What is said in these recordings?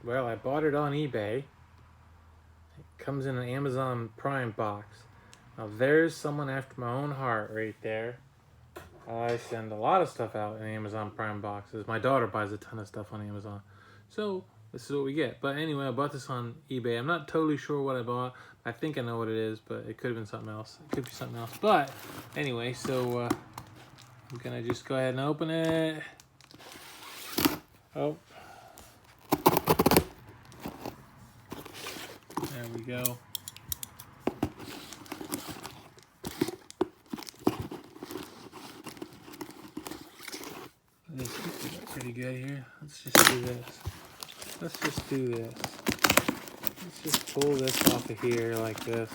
Well, I bought it on eBay. It comes in an Amazon Prime box. Now there's someone after my own heart right there. I send a lot of stuff out in Amazon Prime boxes. My daughter buys a ton of stuff on Amazon. So this is what we get. But anyway, I bought this on eBay. I'm not totally sure what I bought. I think I know what it is, but it could have been something else. It could be something else. But anyway, so I'm gonna just go ahead and open it. Oh. There we go. This is pretty good here. Let's just do this. Let's just do this. Let's just pull this off of here like this.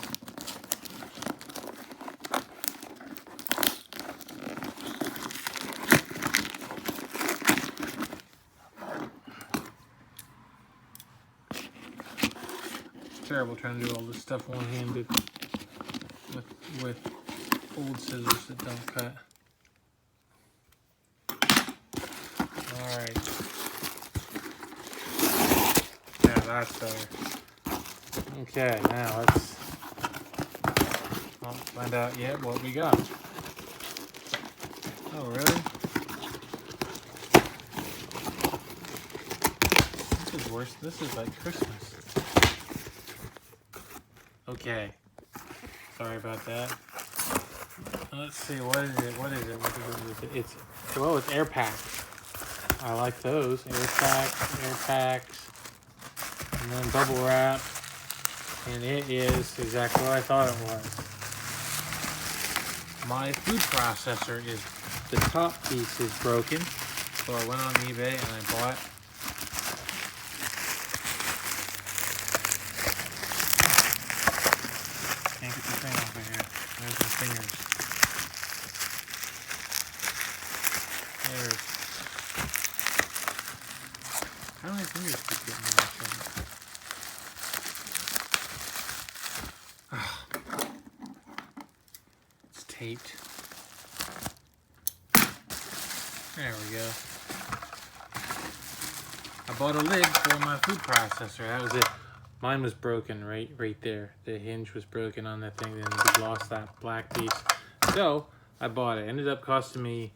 It's terrible trying to do all this stuff one-handed with old scissors that don't cut. Alright. Yeah, that's better. Okay, now let's find out yet what we got. Oh, really? This is worse. This is like Christmas. Okay. Sorry about that. Let's see, what is it? What is it? It's air packs. I like those. Air packs, and then bubble wrap. And it is exactly what I thought it was. My food processor is, the top piece is broken. So I went on eBay and I bought can't get the thing off of here. There's my fingers. There's, how do my fingers keep getting in this thing? It's taped. There we go. I bought a lid for my food processor. That was it. Mine was broken right there. The hinge was broken on that thing, and we lost that black piece. So I bought it. Ended up costing me,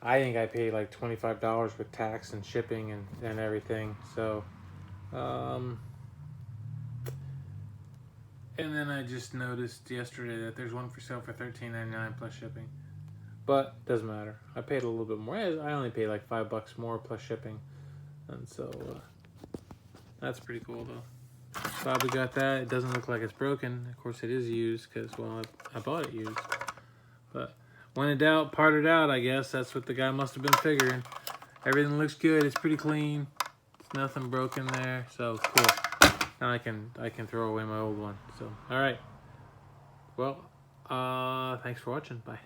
I think I paid like $25 with tax and shipping and everything. So, and then I just noticed yesterday that there's one for sale for $13.99 plus shipping. But doesn't matter. I paid a little bit more. I only paid like $5 more plus shipping, and so that's pretty cool though. Probably got that. It doesn't look like it's broken. Of course, it is used because, well, I bought it used. But when in doubt, part it out. I guess that's what the guy must have been figuring. Everything looks good. It's pretty clean. There's nothing broken there. So cool. Now I can throw away my old one. So all right. Well, thanks for watching. Bye.